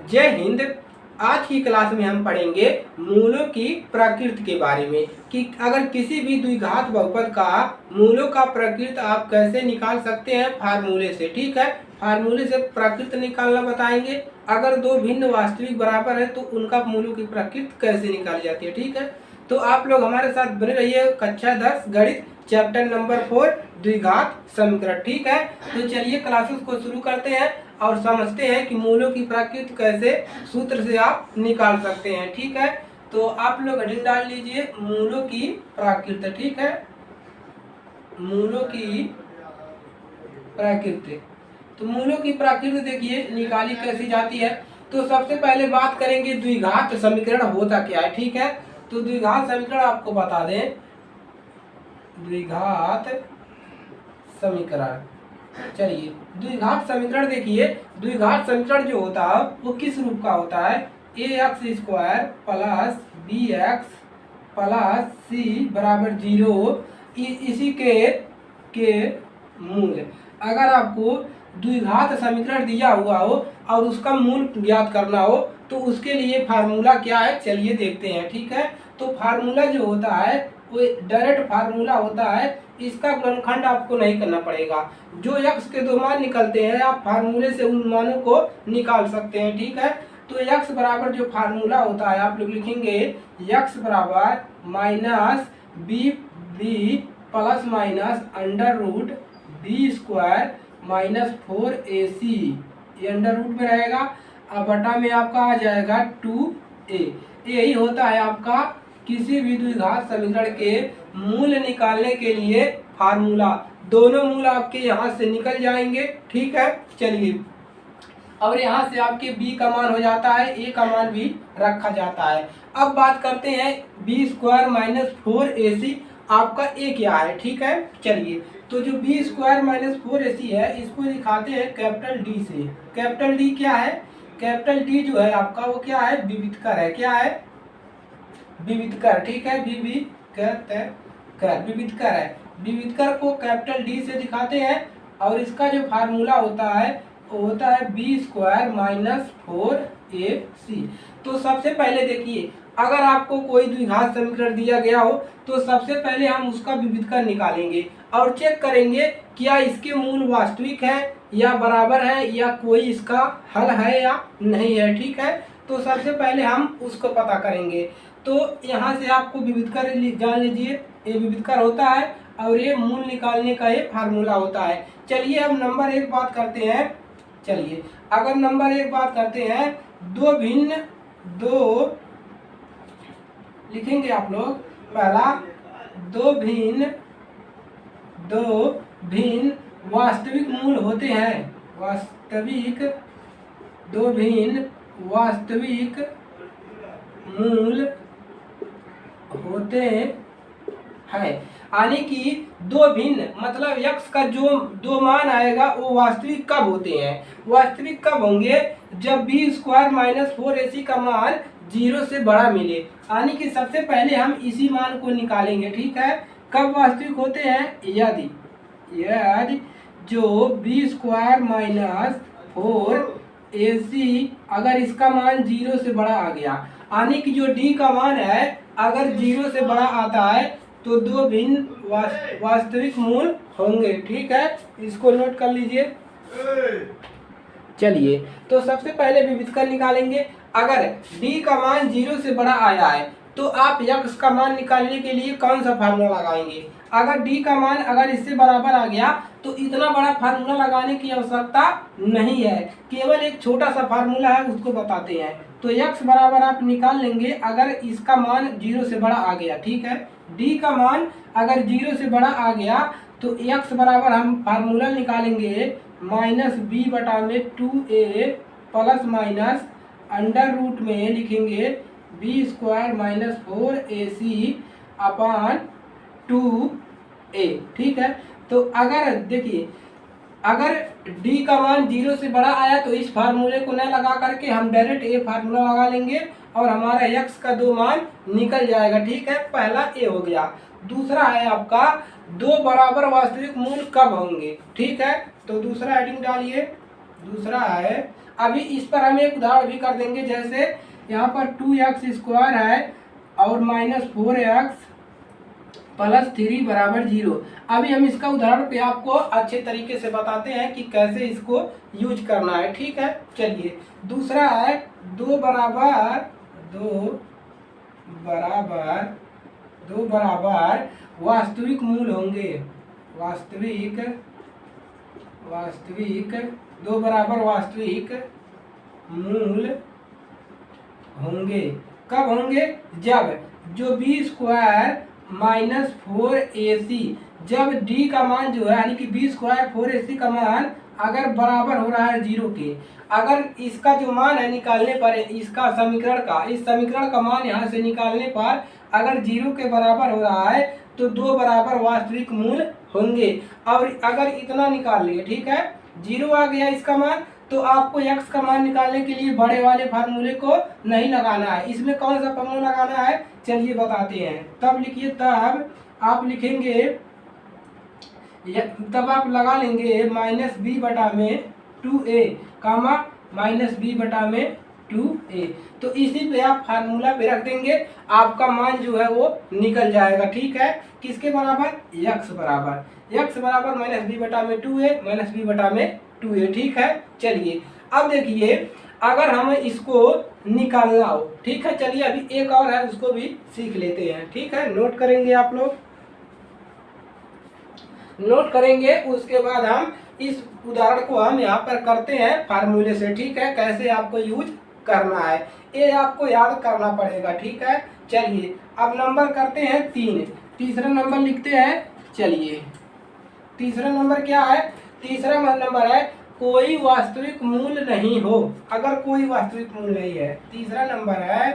जय हिंद। आज की क्लास में हम पढ़ेंगे मूलों की प्रकृति के बारे में कि अगर किसी भी द्विघात बहुपद का मूलों का प्रकृति आप कैसे निकाल सकते हैं फार्मूले से। ठीक है, फार्मूले से प्रकृति निकालना बताएंगे। अगर दो भिन्न वास्तविक बराबर है तो उनका मूलों की प्रकृति कैसे निकाली जाती है। ठीक है, तो आप लोग हमारे साथ बने रहिए। कक्षा 10 गणित चैप्टर नंबर 4 द्विघात समीकरण। ठीक है, तो चलिए क्लासेस को शुरू करते हैं और समझते हैं कि मूलों की प्रकृति कैसे सूत्र से आप निकाल सकते हैं। ठीक है, तो आप लोग हेडिंग डाल लीजिए मूलों की प्रकृति। ठीक है, मूलों की प्रकृति। तो मूलों की प्रकृति देखिए निकाली कैसी जाती है। तो सबसे पहले बात करेंगे द्विघात समीकरण होता क्या है। ठीक है, तो द्विघात समीकरण आपको बता दें। द्विघात समीकरण, चलिए द्विघात समीकरण देखिए। द्विघात समीकरण जो होता है वो किस रूप का होता है? ax² plus bx plus c बराबर 0 इसी के मूल। अगर आपको द्विघात समीकरण दिया हुआ हो और उसका मूल ज्ञात करना हो तो उसके लिए फार्मूला क्या है, चलिए देखते हैं। ठीक है, तो फार्मूला जो होता है वो डायरेक्ट फार्मूला होता है। इसका गुणनखंड आपको नहीं करना पड़ेगा। जो x के दो मान निकलते हैं आप फार्मूले से उन मानों को निकाल सकते हैं। ठीक है, तो x बराबर जो फार्मूला होता है आप लोग लिखेंगे x बराबर minus B plus minus under root B square minus 4ac, ये अंडर रूट में रहेगा। अब बटा में आपका आ जाएगा 2a। यही होता है आपका किसी भी द्विघात समीकरण के मूल निकालने के लिए फार्मूला। दोनों मूल आपके यहाँ से निकल जाएंगे। ठीक है, चलिए और यहाँ से आपके b का मान हो जाता है, a का मान भी रखा जाता है। अब बात करते हैं बी स्क्वायर माइनस 4ac आपका a क्या है। ठीक है, चलिए तो जो बी स्क्वायर माइनस 4ac है इसको दिखाते हैं कैपिटल D से। कैपिटल D क्या है? कैपिटल D जो है आपका वो क्या है? विविधकर है। क्या है? विविधकर। ठीक है, विविधकर है। विविधकर को कैपिटल D से दिखाते हैं और इसका जो फार्मूला होता है वो होता है बी स्क्वायर माइनस 4ac। तो सबसे पहले देखिए अगर आपको कोई द्विघात समीकरण दिया गया हो तो सबसे पहले हम उसका विविधकर निकालेंगे और चेक करेंगे क्या इसके मूल वास्तविक है या बराबर है या कोई इसका हल है या नहीं है। ठीक है, तो सबसे पहले हम उसको पता करेंगे। तो यहाँ से आपको विविधकर जान लीजिए, ये विविधकर होता है और ये मूल निकालने का ये फार्मूला होता है। चलिए अब नंबर 1 बात करते हैं। चलिए अगर नंबर 1 बात करते हैं, दो लिखेंगे आप लोग। पहला दो भिन्न वास्तविक मूल होते हैं। दो भिन्न वास्तविक मूल होते हैं, यानी कि दो भिन्न मतलब x का जो दो मान आएगा वो वास्तविक कब होते हैं? वास्तविक कब होंगे? जब बी स्क्वायर माइनस 4ac का मान 0 से बड़ा मिले, यानी कि सबसे पहले हम इसी मान को निकालेंगे। ठीक है, कब वास्तविक होते हैं? यदि जो बी स्क्वायर माइनस 4ac अगर इसका मान 0 से बड़ा आ गया, यानी कि जो d का मान है अगर 0 से बड़ा आता है तो दो भिन्न वास्तविक मूल होंगे। ठीक है, इसको नोट कर लीजिए। चलिए तो सबसे पहले विविधकर निकालेंगे। अगर d का मान 0 से बड़ा आया है तो आप x का मान निकालने के लिए कौन सा फार्मूला लगाएंगे? अगर d का मान अगर इससे बराबर आ गया तो इतना बड़ा फार्मूला लगाने की आवश्यकता नहीं है, केवल एक छोटा सा फार्मूला है उसको बताते हैं। तो x बराबर आप निकाल लेंगे अगर इसका मान 0 से बड़ा आ गया। ठीक है, d का मान अगर 0 से बड़ा आ गया तो x बराबर हम फार्मूला निकालेंगे माइनस बी बटा में 2a plus minus under root में लिखेंगे बी स्क्वायर माइनस 4ac अपान 2a। ठीक है, तो अगर देखिए अगर d का मान 0 से बड़ा आया तो इस फार्मूले को न लगा करके हम डायरेक्ट a फार्मूला लगा लेंगे और हमारा x का दो मान निकल जाएगा। ठीक है, पहला a हो गया। दूसरा है आपका दो बराबर वास्तविक मूल कब होंगे। ठीक है, तो दूसरा हेडिंग डालिए दूसरा है, अभी इस पर हम एक उदाहरण भी कर देंगे। जैसे यहाँ पर 2x² है और -4x + 3 = 0। अभी हम इसका उदाहरण पे आपको अच्छे तरीके से बताते हैं कि कैसे इसको यूज करना है। ठीक है, चलिए। दूसरा है 2 बराबर वास्तविक मूल होंगे। वास्तविक 2 बराबर वास्तविक मूल होंगे। कब होंगे? जब जो b² -4ac, जब d का मान जो है यानी कि b² 4ac का मान अगर बराबर हो रहा है 0 के, अगर इसका जो मान है निकालने पर, इसका समीकरण का, इस समीकरण का मान यहाँ से निकालने पर अगर 0 के बराबर हो रहा है तो 2 बराबर वास्तविक मूल होंगे। और अगर इतना निकाल लिए, ठीक है, 0 आ गया इसका मान, तो आपको x का मान निकालने के लिए बड़े वाले फार्मूले को नहीं लगाना है। इसमें कौन सा फार्मूला लगाना है, चलिए बताते हैं। तब लिखिए, तब आप लिखेंगे, तब आप लगा लेंगे -b/2a, कामा -b/2a। तो इसी पे आप फार्मूला पे रख देंगे, आपका मान जो है वो निकल जाएगा। ठीक है, किसके बराबर? x बराबर -b/2a -b/2a। ठीक है, चलिए। अब देखिए, अगर हमें इसको निकालना हो, ठीक है, चलिए अभी एक और है उसको भी सीख लेते हैं। ठीक है, नोट करेंगे आप लोग, नोट करेंगे, उसके बाद हम इस उदाहरण को हम यहाँ पर करते हैं फार्मूले से। ठीक है, कैसे आपको यूज करना है ये आपको याद करना पड़ेगा। ठीक है, चलिए अब नंबर करते हैं 3। तीसरा नंबर लिखते हैं। चलिए, तीसरा नंबर क्या है? तीसरा नंबर है कोई वास्तविक मूल नहीं हो। अगर कोई वास्तविक मूल नहीं है, तीसरा नंबर है,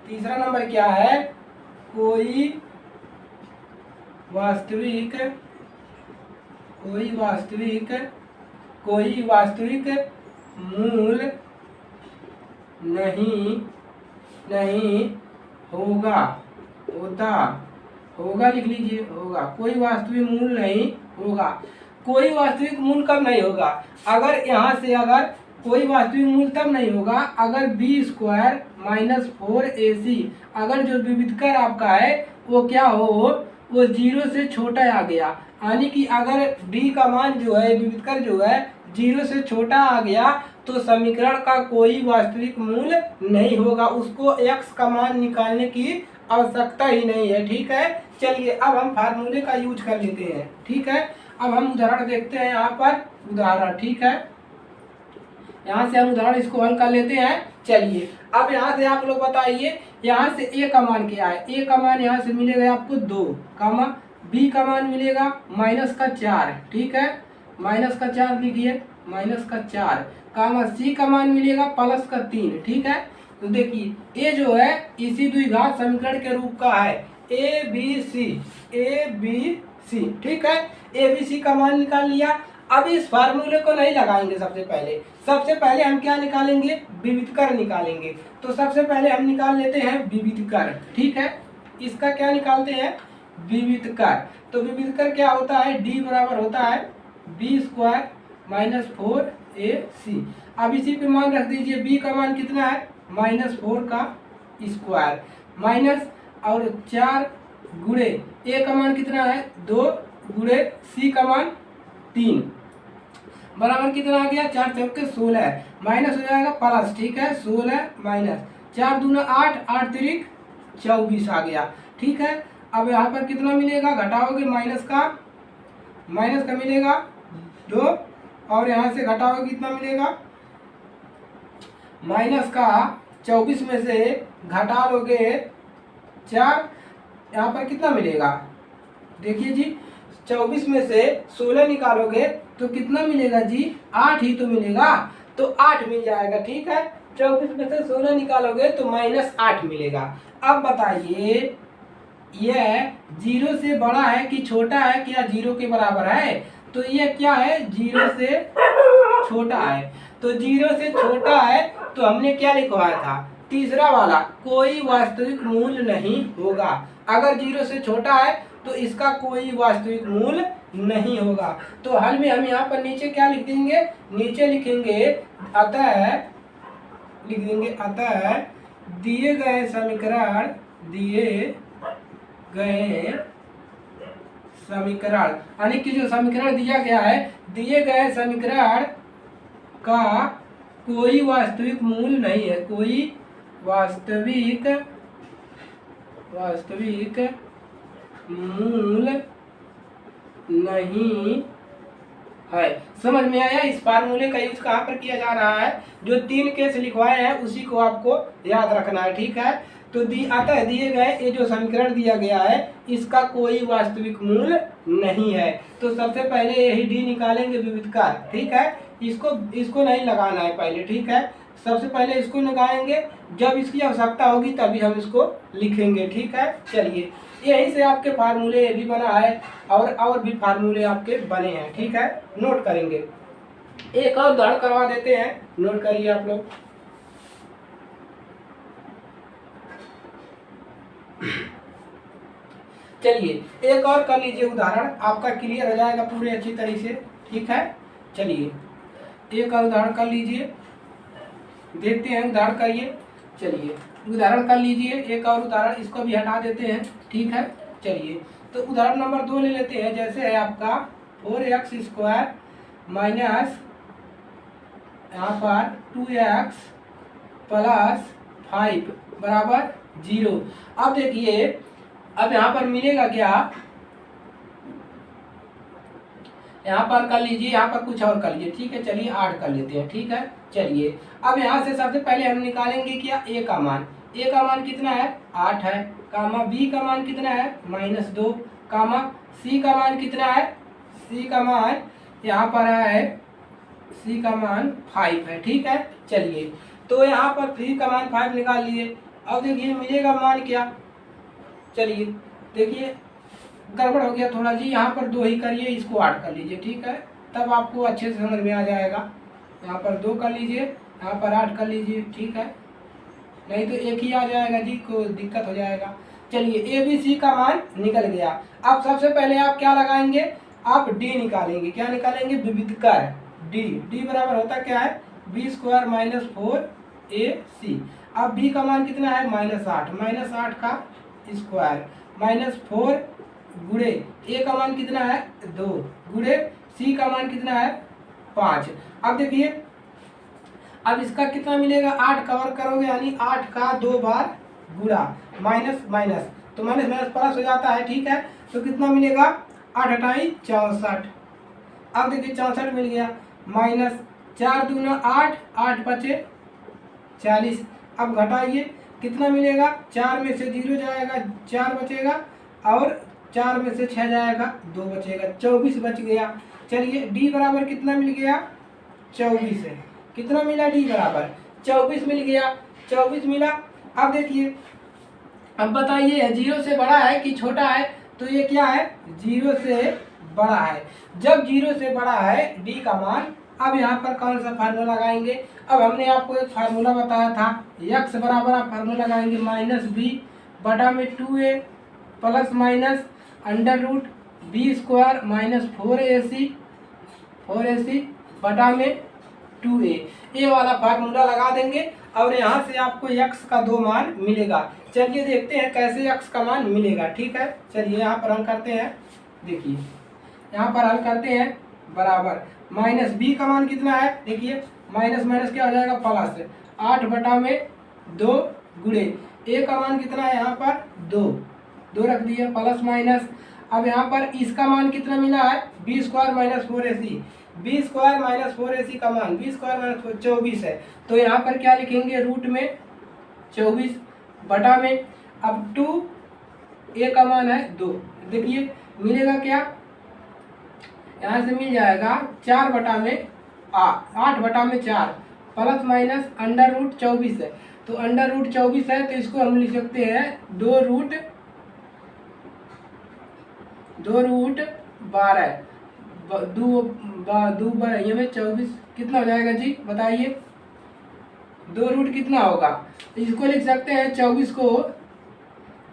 तीसरा नंबर क्या है? कोई वास्तविक मूल नहीं होगा, लिख लीजिए, होगा। कोई वास्तविक मूल नहीं होगा। कोई वास्तविक मूल कब नहीं होगा? अगर यहाँ से, अगर कोई वास्तविक मूल तब नहीं होगा अगर b² -4ac, अगर जो विविधकर आपका है वो क्या हो, वो 0 से छोटा आ गया। यानी कि अगर d का मान जो है, विविधकर जो है 0 से छोटा आ गया, तो समीकरण का कोई वास्तविक मूल नहीं होगा। उसको x का मान निकालने की आवश्यकता ही नहीं है। ठीक है, चलिए अब हम फार्मूले का यूज कर लेते हैं। ठीक है, अब हम उदाहरण देखते हैं। यहाँ पर उदाहरण, ठीक है, यहाँ से हम उदाहरण इसको हल कर लेते हैं। चलिए, अब यहाँ से आप लोग बताइए, यहाँ से a का मान क्या है? a का मान यहाँ से मिलेगा आपको 2, कामा b का मान मिलेगा -4। ठीक है, -4 लिखिए, -4, कामा c का मान मिलेगा +3। ठीक है, तो देखिए ये जो है इसी द्विघात समीकरण के रूप का है, ABC। ठीक है, ABC का मान निकाल लिया। अब इस फार्मूले को नहीं लगाएंगे। सबसे पहले हम क्या निकालेंगे? विविधकर निकालेंगे। तो सबसे पहले हम निकाल लेते हैं विविधकर। ठीक है, इसका क्या निकालते हैं? विविधकर। तो विविधकर क्या होता है? d बराबर होता है b² -4ac। अब इसी पे मान रख दीजिए, b का मान कितना है? -4 का स्क्वायर, माइनस और 4 गुणे a का मान कितना है? 2 गुणे c का मान 3, बराबर कितना आ गया? 4 चौके 16, माइनस हो जाएगा प्लस। ठीक है, 16 माइनस 4 दूना 8, 8 तिरिक 24 आ गया। ठीक है, अब यहाँ पर कितना मिलेगा? घटाओगे माइनस का मिलेगा 2, और यहाँ से घटाओगे कितना मिलेगा? माइनस का 24 में से घटा लोगे 4, यहाँ पर कितना मिलेगा? देखिए जी, 24 में से 16 निकालोगे तो कितना मिलेगा जी? 8 ही तो मिलेगा, तो 8 मिल जाएगा। ठीक है, 24 में से 16 निकालोगे तो -8 मिलेगा। अब बताइए, यह 0 से बड़ा है कि छोटा है, क्या 0 के बराबर है? तो यह क्या है? 0 से छोटा है। तो 0 से छोटा है, तो हमने क्या लिखवाया था? तीसरा वाला, कोई वास्तविक मूल नहीं होगा। अगर 0 से छोटा है तो इसका कोई वास्तविक मूल नहीं होगा। तो हल में हम यहाँ पर नीचे क्या लिख देंगे, नीचे लिखेंगे अतः, लिख देंगे अतः दिए गए समीकरण यानी कि जो समीकरण दिया गया है, दिए गए समीकरण का कोई वास्तविक मूल नहीं है, कोई वास्तविक मूल नहीं है। समझ में आया? इस फार्मूले का यूज कहाँ पर किया जा रहा है, जो 3 केस लिखवाए हैं उसी को आपको याद रखना है, ठीक है। तो अतः दिए गए ये जो समीकरण दिया गया है इसका कोई वास्तविक मूल नहीं है। तो सबसे पहले यही डी निकालेंगे विविधकार, ठीक है। इसको नहीं लगाना है पहले, ठीक है। सबसे पहले इसको निकालेंगे, जब इसकी आवश्यकता होगी तभी हम इसको लिखेंगे, ठीक है। चलिए, यहीं से आपके फार्मूले ये भी बना है और भी फार्मूले आपके बने हैं, ठीक है। नोट करेंगे, एक और उदाहरण करवा देते हैं, नोट करिए आप लोग। चलिए एक और कर लीजिए उदाहरण, आपका क्लियर हो जाएगा पूरे अच्छी तरीके से, ठीक है। चलिए एक और उदाहरण कर लीजिए, देखते हैं उदाहरण करिए। चलिए उदाहरण कर लीजिए, एक और उदाहरण, इसको भी हटा देते हैं, ठीक है। चलिए तो उदाहरण नंबर 2 ले लेते हैं। जैसे है आपका 4x² माइनस यहाँ पर 2x प्लस 5 बराबर 0। अब देखिए, अब यहाँ पर मिलेगा क्या, यहाँ पर कर लीजिए, यहाँ पर कुछ और कर लीजिए, ठीक है। चलिए 8 कर लेते हैं, ठीक है। चलिए अब यहाँ से सबसे पहले हम निकालेंगे क्या, a का मान। a का मान कितना है, 8 है, कामा b का मान कितना है, -2, कामा c का मान कितना है, c का मान यहाँ पर है, c का मान 5 है, ठीक है। चलिए तो यहाँ पर c का मान 5 निकाल लिए। अब देखिए मिलेगा मान क्या, चलिए देखिए गड़बड़ हो गया थोड़ा जी, यहाँ पर 2 ही करिए, इसको 8 कर लीजिए, ठीक है। तब आपको अच्छे से समझ में आ जाएगा। यहाँ पर 2 कर लीजिए, यहाँ पर 8 कर लीजिए, ठीक है। नहीं तो एक ही आ जाएगा जी, कोई दिक्कत हो जाएगा। चलिए ए बी सी का मान निकल गया। अब सबसे पहले आप क्या लगाएंगे, आप डी निकालेंगे। क्या निकालेंगे, विविधकर डी बराबर होता क्या है, b² - 4ac। अब b का मान कितना है, -8 का स्क्वायर -4 गुणे a का मान कितना है, 2 गुणे c का मान कितना है, 5। अब देखिए, अब इसका कितना मिलेगा, 8 कवर करोगे यानी 8 का 2 बार गुणा, माइनस माइनस तो माइनस माइनस प्लस हो जाता है, ठीक है। तो कितना मिलेगा, 8 × 64। अब देखिए 64 मिल गया, -4 दूना 8, 8 × 40। अब घटाइए, कितना मिलेगा, 4 में से 0 जाएगा, 4 बचेगा, और 4 में से 6 जाएगा, 2 बचेगा, 24 बच गया। चलिए डी बराबर कितना मिल गया, 24 है। कितना मिला, डी बराबर 24 मिल गया, 24 मिला। अब देखिए, अब बताइए 0 से बड़ा है कि छोटा है, तो ये क्या है, 0 से बड़ा है। जब 0 से बड़ा है डी का मान, अब यहाँ पर कौन सा फार्मूला लगाएंगे। अब हमने आपको एक फार्मूला बताया था, x बराबर आप फार्मूला लगाएंगे -b/2a plus minus √b² - 4ac बटा में 2a, ये वाला फार्मूला लगा देंगे और यहाँ से आपको x का 2 मान मिलेगा। चलिए देखते हैं कैसे x का मान मिलेगा, ठीक है। चलिए यहाँ पर हल करते हैं, देखिए यहाँ पर हल करते हैं, बराबर -b का मान कितना है, देखिए माइनस माइनस क्या हो जाएगा, प्लस 8/2 गुणे a का मान कितना है, यहाँ पर 2 रख दिए, प्लस माइनस। अब यहाँ पर इसका मान कितना मिला है, b² - 4ac। b² - 4ac का मान b² - 24 है, तो यहाँ पर क्या लिखेंगे, रूट में 24 बटा में, अब 2 a का मान है 2, देखिए मिलेगा क्या, यहाँ से मिल जाएगा 8/4 प्लस माइनस √24 है, तो √24 है, तो इसको हम लिख सकते हैं 2√12 ये में 24 कितना हो जाएगा जी, बताइए, 2 रूट कितना होगा, इसको लिख सकते हैं 24 को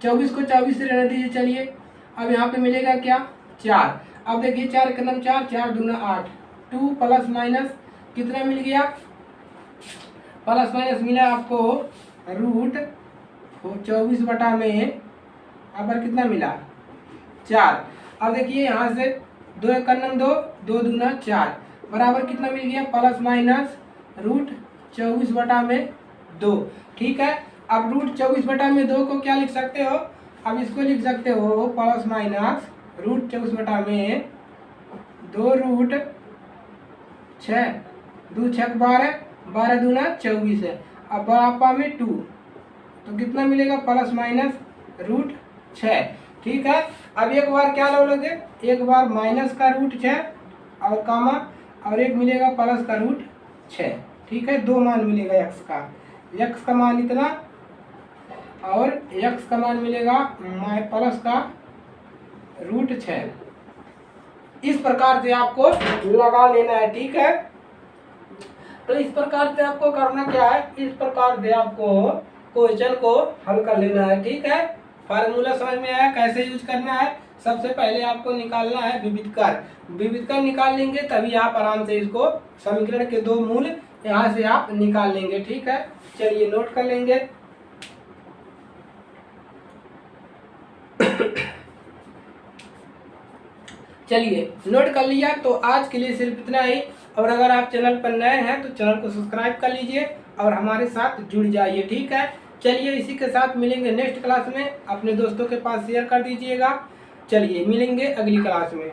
24 से रहने दीजिए। चलिए अब यहाँ पे मिलेगा क्या, 4। अब देखिए 4 का नाम 4, 4 दूना 8, 2 प्लस माइनस कितना मिल गया, प्लस माइनस मिला आपको रूट 24 बटा में पर कितना मिला 4। अब देखिए यहाँ से 2 एक नम 2, 2 दूना 4 बराबर कितना मिल गया प्लस माइनस रूट 24 बटा में 2। ठीक है, अब रूट 24 बटा में 2 को क्या लिख सकते हो, अब इसको लिख सकते हो प्लस माइनस रूट 24 बटा में 2 रूट 6, 2 6 12, 12 दूना 24 है। अब बराबर में 2 तो कितना मिलेगा प्लस माइनस रूट 6। ठीक है, अब एक बार क्या लोगे, एक बार माइनस का रूट 6 और कामा और एक मिलेगा प्लस का रूट 6। ठीक है, 2 मान मिलेगा x का मान इतना और x का मान मिलेगा प्लस का रूट 6। इस प्रकार से आपको लगा लेना है। ठीक है, तो इस प्रकार से आपको करना क्या है, इस प्रकार से आपको क्वेश्चन को हल कर लेना है। ठीक है, फार्मूला समझ में आया कैसे यूज करना है। सबसे पहले आपको निकालना है विविधकर, विविधकर निकाल लेंगे तभी आप आराम से इसको समीकरण के 2 मूल यहाँ से आप निकाल लेंगे। ठीक है, चलिए नोट कर लेंगे। चलिए नोट कर लिया, तो आज के लिए सिर्फ इतना ही। और अगर आप चैनल पर नए हैं तो चैनल को सब्सक्राइब कर लीजिए और हमारे साथ जुड़ जाइए। ठीक है, चलिए इसी के साथ मिलेंगे नेक्स्ट क्लास में, अपने दोस्तों के पास शेयर कर दीजिएगा। चलिए मिलेंगे अगली क्लास में।